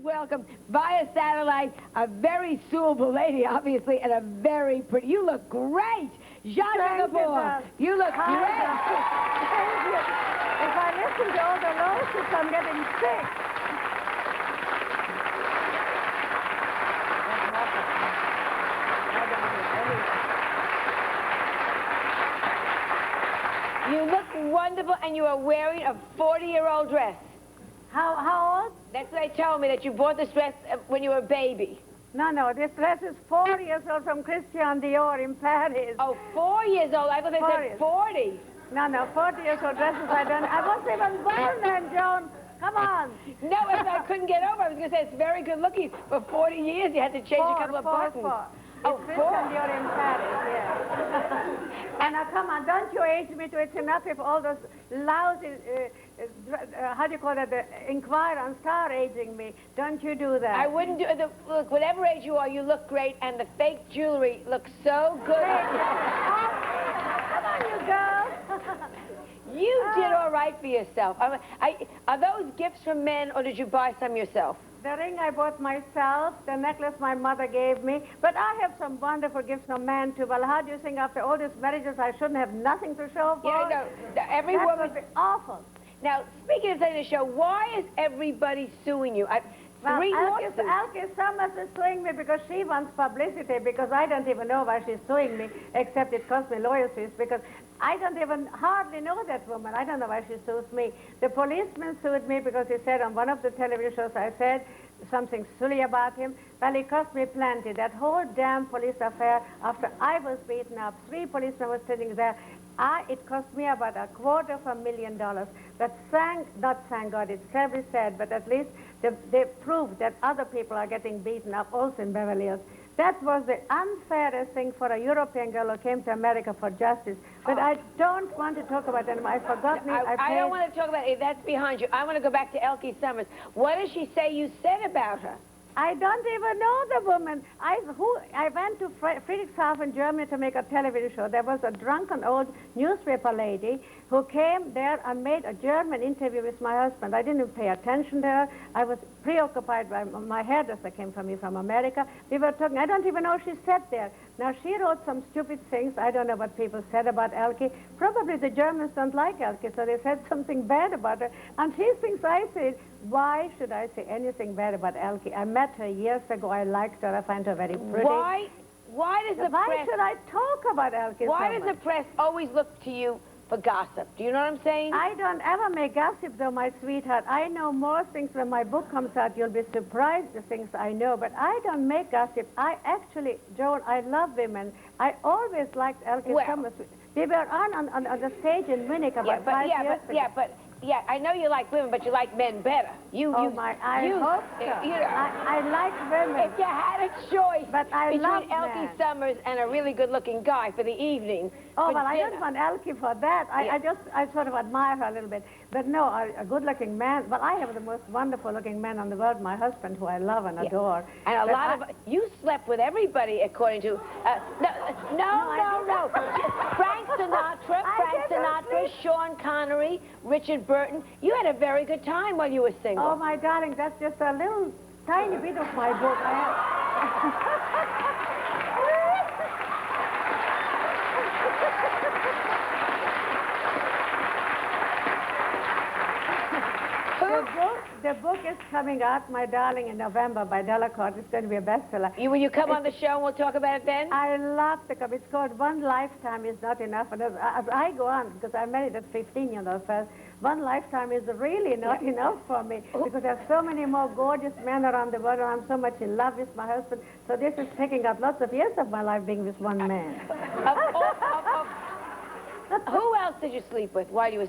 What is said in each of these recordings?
welcome via satellite a very suable lady, obviously, and a very pretty. You look great, Zsa Zsa Gabor. You look great. Thank you. If I listen to all the roses, I'm getting sick. You look wonderful, and you are wearing a 40-year-old dress. How old? That's what they told me, that you bought this dress when you were a baby. No, this dress is 4 years old from Christian Dior in Paris. Oh, 4 years old. I thought they said 40. No, 40 years old dresses I don't. I wasn't even born then, Joan. Come on. No, I couldn't get over. I was going to say it's very good looking. For 40 years, you had to change a couple of buttons. Oh, Christian Dior in Paris, yeah. And now, come on, don't you age me to it's enough if all those lousy, how do you call it, the Inquirer and Star aging me. Don't you do that. I wouldn't do it. Look, whatever age you are, you look great, and the fake jewelry looks so good. Come on, you girl. You did all right for yourself. Are those gifts from men, or did you buy some yourself? The ring I bought myself, the necklace my mother gave me, but I have some wonderful gifts from men too. Well, how do you think after all these marriages I shouldn't have nothing to show for? Yeah, no, every woman... That would be awful. Now, speaking of saying the show, why is everybody suing you? Three lawsuits. Alki Summers is suing me because she wants publicity, because I don't even know why she's suing me, except it cost me lawyer fees, because I don't even hardly know that woman. I don't know why she sues me. The policeman sued me because he said on one of the television shows I said something silly about him. Well, it cost me plenty. That whole damn police affair, after I was beaten up, 3 policemen were sitting there, it cost me about $250,000. But not thank God, it's terribly sad, but at least they proved that other people are getting beaten up also in Beverly Hills. That was the unfairest thing for a European girl who came to America for justice. But I don't want to talk about it anymore. I've forgotten it. I don't want to talk about it. That's behind you. I want to go back to Elke Summers. What does she say you said about her? I don't even know the woman. I went to Friedrichshafen, Germany to make a television show. There was a drunken old newspaper lady who came there and made a German interview with my husband. I didn't pay attention to her. I was preoccupied by my hairdresser came from me from America. We were talking. I don't even know she sat there. Now, she wrote some stupid things. I don't know what people said about Elke. Probably the Germans don't like Elke, so they said something bad about her. And she thinks I said, why should I say anything bad about Elke? I met her years ago. I liked her. I find her very pretty. Why does the press... Why should I talk about Elke Why does the press always look to you for gossip? Do you know what I'm saying? I don't ever make gossip, though, my sweetheart. I know more things. When my book comes out, you'll be surprised the things I know. But I don't make gossip. I actually, Joan, I love women. I always liked Elke Summers. We were on the stage in Munich about 5 years ago. Yeah, I know you like women, but you like men better. I hope so. I like women. If you had a choice between Elke Summers and a really good-looking guy for the evening. Oh, well, I don't want Elke for that. I sort of admire her a little bit. But no, a good-looking man. Well, I have the most wonderful-looking man in the world, my husband, who I love and adore. And you slept with everybody, according to... No. Frank Sinatra, Sean Connery, Richard Burton. You had a very good time while you were single. Oh, my darling, that's just a little tiny bit of my book. The book is coming out, my darling, in November by Delacorte. It's going to be a bestseller. Will you come on the show and we'll talk about it then? I love the cover. It's called One Lifetime is Not Enough. And as I go on, because I married at 15, you know, first, one lifetime is really not enough for me, because there's so many more gorgeous men around the world, and I'm so much in love with my husband. So this is taking up lots of years of my life being with one man. Who else did you sleep with while you were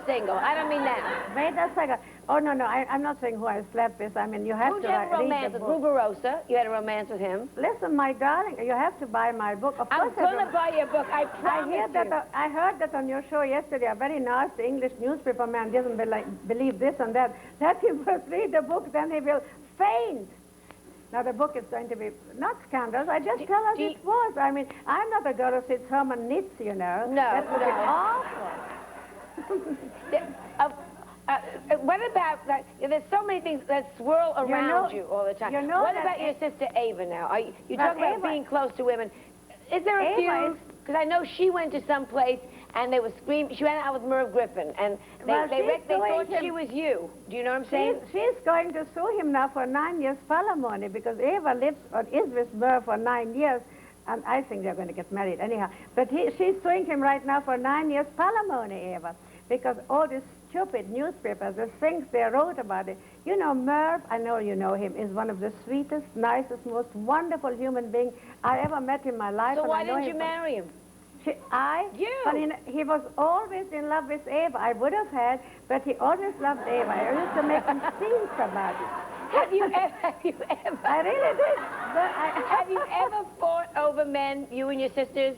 single? I don't mean that. Wait a second. Oh, no, I'm not saying who I slept with. I mean, you have to read the book. Who you had a romance with? Ruberosa. You had a romance with him. Listen, my darling, you have to buy my book. Of course I'm going to buy your book. I promise I heard that on your show yesterday. A very nasty English newspaper man doesn't believe this and that. Let him first read the book, then he will faint. Now, the book is going to be not scandalous. I just tell us it was. I mean, I'm not a girl who sits home and knits, you know. No. That would be awful. What about, like, there's so many things that swirl around you all the time. You know what that about your sister Ava now? You Well, talk about Ava- being close to women. Is there a Ava few? is- Because I know she went to some place and they were screaming. She went out with Merv Griffin, and they, Well, they she's thought doing she him- was you. Do you know what I'm saying? She's going to sue him now for 9 years palimony because Ava lives or is with Merv for 9 years, and I think they're going to get married anyhow. But she's suing him right now for 9 years palimony, Ava, because all these stupid newspapers, the things they wrote about it. You know, Merv, I know you know him, is one of the sweetest, nicest, most wonderful human beings I ever met in my life. So and why I know didn't you him marry him? You. But he was always in love with Ava. I would have had, but he always loved Ava. I used to make him scenes about it. Have you ever? I really did. Have you ever fought over men, you and your sisters?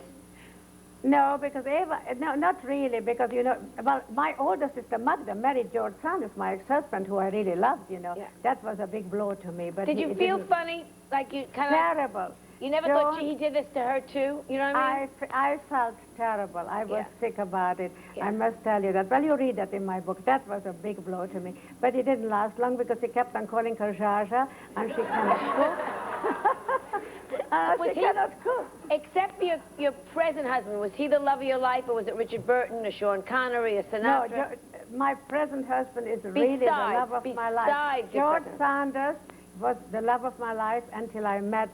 No, because Ava, no, not really, because, you know, well, my older sister Magda married George Sanders, my ex-husband, who I really loved, you know. Yeah. That was a big blow to me. But Did you feel didn't- funny? Like you kind of... Terrible. You never thought he did this to her, too? You know what I mean? I felt terrible. I was sick about it. Yeah. I must tell you that. Well, you read that in my book. That was a big blow to me. But it didn't last long because he kept on calling her Zsa Zsa, and she cannot cook. She cannot cook. Except for your present husband, was he the love of your life, or was it Richard Burton, or Sean Connery, or Sinatra? No, my present husband is really the love of my life. George Sanders was the love of my life until I met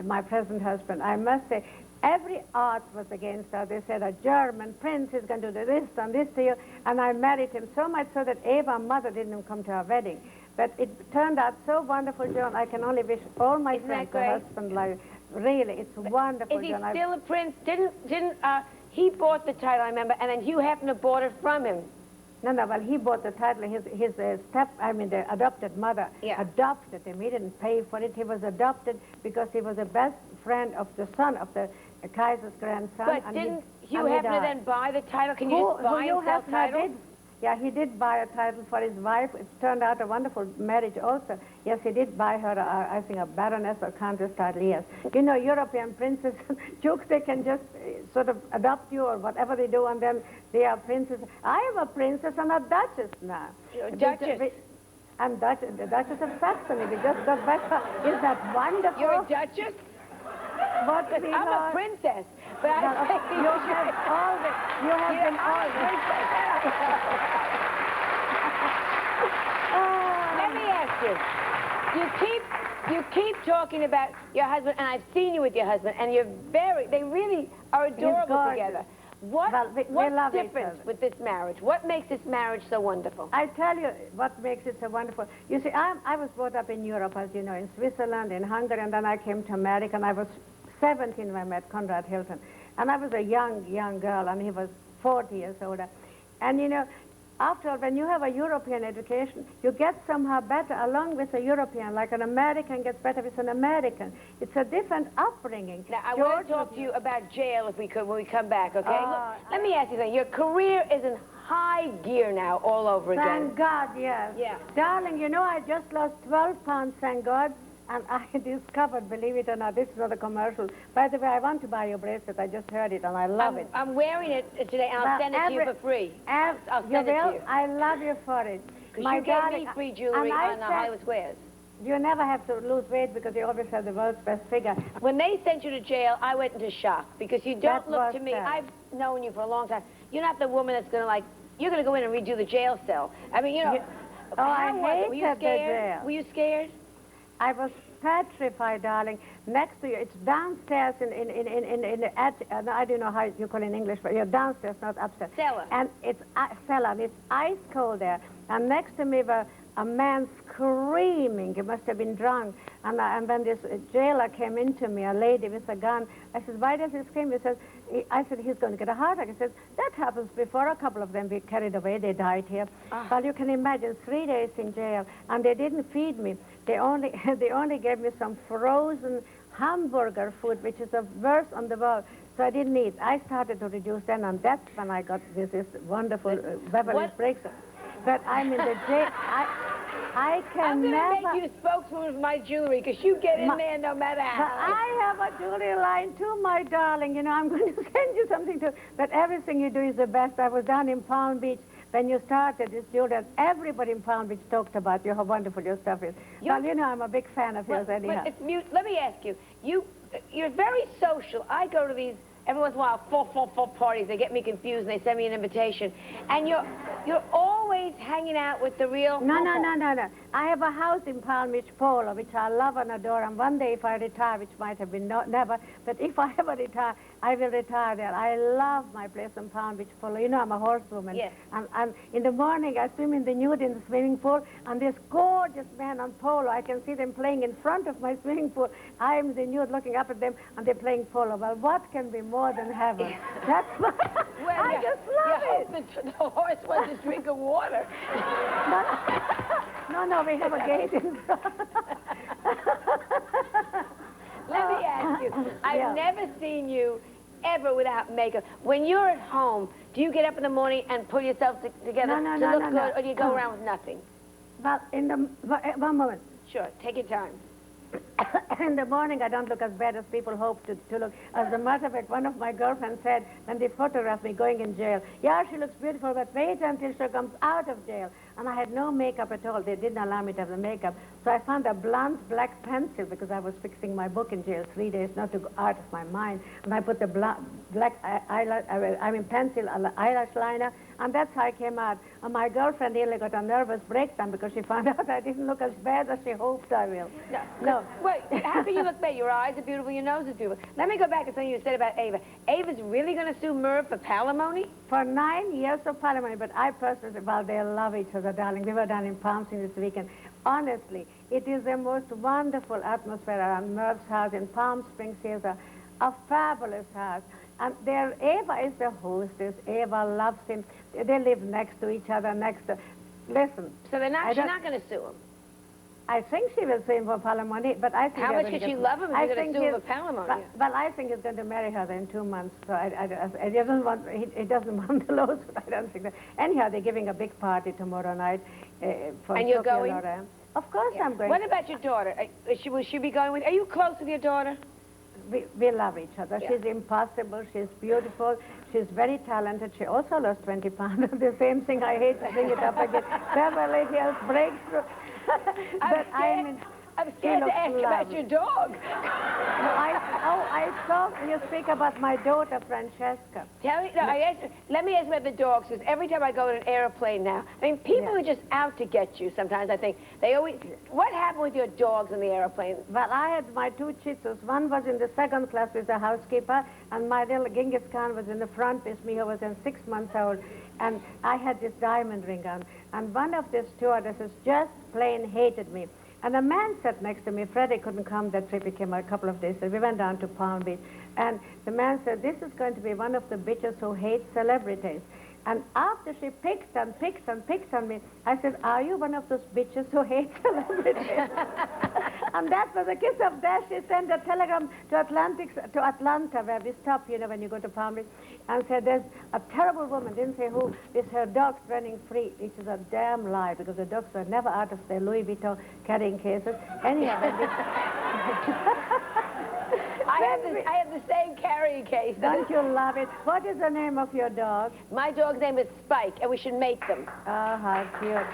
my present husband. I must say, every art was against her. They said a German prince is going to do this and this to you, and I married him so much so that Ava's mother didn't even come to our wedding. But it turned out so wonderful, Joan. I can only wish all my friends a husband like. Really, it's wonderful, Is he Joan. still a prince? He bought the title, I remember, and then Hugh Hefner bought it from him. No, well, he bought the title. The adopted mother adopted him. He didn't pay for it. He was adopted because he was the best friend of the son of the Kaiser's grandson. But didn't Hugh Hefner then buy the title? Can you just buy and sell titles? Yeah, he did buy a title for his wife. It turned out a wonderful marriage also. Yes, he did buy her, I think, a baroness or countess title, yes. You know, European princes, dukes, they can just sort of adopt you or whatever they do, and then they are princes. I am a princess and a duchess now. You're a duchess. I'm the Duchess of Saxony. We just got back. Is that wonderful? You're a duchess? What, I'm a princess. But I think you have all the... You have been all the... Let me ask you. You keep talking about your husband, and I've seen you with your husband, and they really are adorable together. What's the difference with this marriage? What makes this marriage so wonderful? I tell you what makes it so wonderful. You see, I was brought up in Europe, as you know, in Switzerland, in Hungary, and then I came to America, and I was 17 when I met Conrad Hilton. And I was a young girl, and he was 40 years older. And, you know, after all, when you have a European education, you get somehow better along with a European, like an American gets better with an American. It's a different upbringing. Now, I want to talk to you about jail, if we could, when we come back, okay? Let me ask you something. Your career is in high gear now, all over again. Thank God, yes. Yeah. Darling, you know, I just lost 12 pounds, thank God. And I discovered, believe it or not, this is not a commercial. By the way, I want to buy your bracelet. I just heard it, and I love it. I'm wearing it today, and I'll send it to you for free. I'll send it to you. I love you for it. Because you gave me free jewelry on Hollywood Squares. You never have to lose weight because you always have the world's best figure. When they sent you to jail, I went into shock because you don't look to me. I've known you for a long time. You're not the woman that's going to, you're going to go in and redo the jail cell. I mean, you know. I hated the jail. Were you scared? I was petrified, darling. Next to you, it's downstairs in the attic. I don't know how you call it in English, but you're downstairs, not upstairs. Cellar. And it's cellar, and it's ice cold there. And next to me was a man screaming. He must have been drunk. And when this jailer came into me, a lady with a gun, I said, why does he scream? I said, he's going to get a heart attack. He said, that happens before. A couple of them we carried away. They died here. Well, you can imagine 3 days in jail, and they didn't feed me. They only gave me some frozen hamburger food, which is the worst on the world. So I didn't eat. I started to reduce then, and that's when I got this wonderful Beverly breakthrough. But I'm in the jail. I can never... I'm going to make you spokeswoman of my jewelry, because you get in there no matter how. I have a jewelry line too, my darling. You know, I'm going to send you something too. But everything you do is the best. I was down in Palm Beach. when you started this jewelry, everybody in Palm Beach talked about you, how wonderful your stuff is. Well, you know, I'm a big fan of yours anyhow. But it's mute. Let me ask you, you're very social. I go to these every once in a while, full parties. They get me confused and they send me an invitation. And you're always hanging out with the real... No. I have a house in Palm Beach Polo, which I love and adore. And one day if I retire, which might have been never, but if I ever retire, I will retire there. I love my place in Palm Beach Polo. You know, I'm a horsewoman. Yes. And in the morning, I swim in the nude in the swimming pool, and this gorgeous man on polo, I can see them playing in front of my swimming pool. I'm the nude looking up at them, and they're playing polo. Well, what can be more than heaven? That's what I just love it. The horse wants a drink of water. No, we have a gate in front. Let me ask you, I've never seen you ever without makeup. When you're at home, do you get up in the morning and pull yourself together to look good, or do you go around with nothing? Well, one moment. Sure, take your time. In the morning, I don't look as bad as people hope to look. As a matter of fact, one of my girlfriends said, when they photographed me going in jail, yeah, she looks beautiful, but wait until she comes out of jail. And I had no makeup at all. They didn't allow me to have the makeup. So I found a blunt black pencil because I was fixing my book in jail 3 days, not to go out of my mind. And I put the black pencil eyelash liner, and that's how I came out. And my girlfriend nearly got a nervous breakdown because she found out I didn't look as bad as she hoped I will. No. Wait, how can you look bad? Your eyes are beautiful, your nose is beautiful. Let me go back to something you said about Ava. Ava's really going to sue Merv for palimony? For 9 years of palimony, but I personally said, well, they love each other, darling. We were down in Palm Springs this weekend. Honestly, it is the most wonderful atmosphere around Merv's house in Palm Springs. He has a fabulous house. And Ava is the hostess. Ava loves him. They live next to each other, Listen. So she's not going to sue him? I think she will sue him for palimony, but I think... How much could she love him if you're going to sue him for palimony? Well, I think he's going to marry her in 2 months, so he doesn't want the lawsuit. I don't think that. Anyhow, they're giving a big party tomorrow night for And you're going? Laura. Of course I'm going. What about your daughter? Will she be going with... Are you close with your daughter? We love each other. Yeah. She's impossible. She's beautiful. She's very talented. She also lost 20 pounds. The same thing. I hate to bring it up again. Beverly Hills breakthrough. I'm scared to ask about your dog. I saw you speak about my daughter, Francesca. Let me ask about the dogs, because every time I go in an airplane now, I mean, people are just out to get you sometimes, I think. What happened with your dogs in the airplane? Well, I had my 2 Shih Tzus. One was in the 2nd class with the housekeeper, and my little Genghis Khan was in the front with me, who was 6 months old. And I had this diamond ring on. And one of the stewardesses just plain hated me. And a man sat next to me. Freddie couldn't come that trip. He came a couple of days. So we went down to Palm Beach. And the man said, this is going to be one of the bitches who hate celebrities. And after she picked and picked and picked on me, I said, are you one of those bitches who hate celebrities? And that was a kiss of death. She sent a telegram to Atlanta, where we stop, you know, when you go to Palm Beach, and said, there's a terrible woman, didn't say who, with her dogs running free, which is a damn lie, because the dogs were never out of their Louis Vuitton carrying cases. Anyhow, I have the same carrying case. Don't you love it? What is the name of your dog? My dog's name is Spike, and we should mate them. Oh, how cute.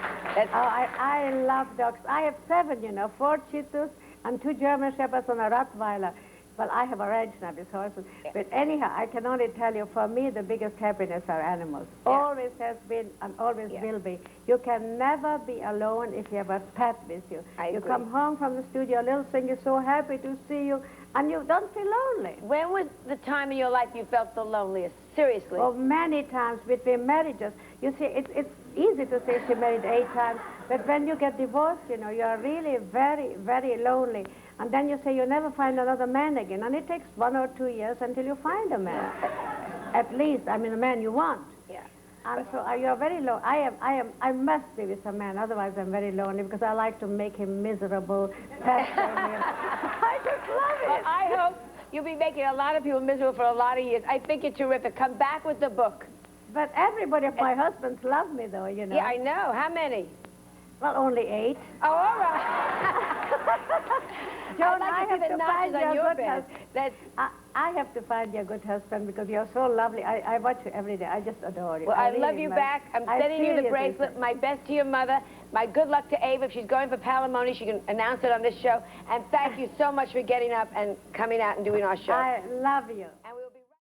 I love dogs. I have 7, you know, 4 Shih Tzus and 2 German Shepherds and a Rottweiler. Well, I have a ranch now with horses. But anyhow, I can only tell you, for me, the biggest happiness are animals. Always has been and always will be. You can never be alone if you have a pet with you. You come home from the studio, a little thing is so happy to see you, and you don't feel lonely. When was the time in your life you felt the loneliest? Seriously? Oh, many times between marriages. You see, it's easy to say she married 8 times, but when you get divorced, you know, you're really very, very lonely. And then you say you never find another man again. And it takes 1 or 2 years until you find a man. At least, I mean, a man you want. Yeah. And so you're very lonely. I must be with a man, otherwise I'm very lonely, because I like to make him miserable, pester him. I just love it. Well, I hope you'll be making a lot of people miserable for a lot of years. I think you're terrific. Come back with the book. But everybody of my husbands love me, though, you know. Yeah, I know. How many? Well, only 8. Oh, all right. Joan, I'd like to see the notches on your bed. I have to find you a good husband because you're so lovely. I watch you every day. I just adore you. Well, I really love you back. I'm sending you the bracelet. My best to your mother. My good luck to Ava. If she's going for palimony, she can announce it on this show. And thank you so much for getting up and coming out and doing our show. I love you. And we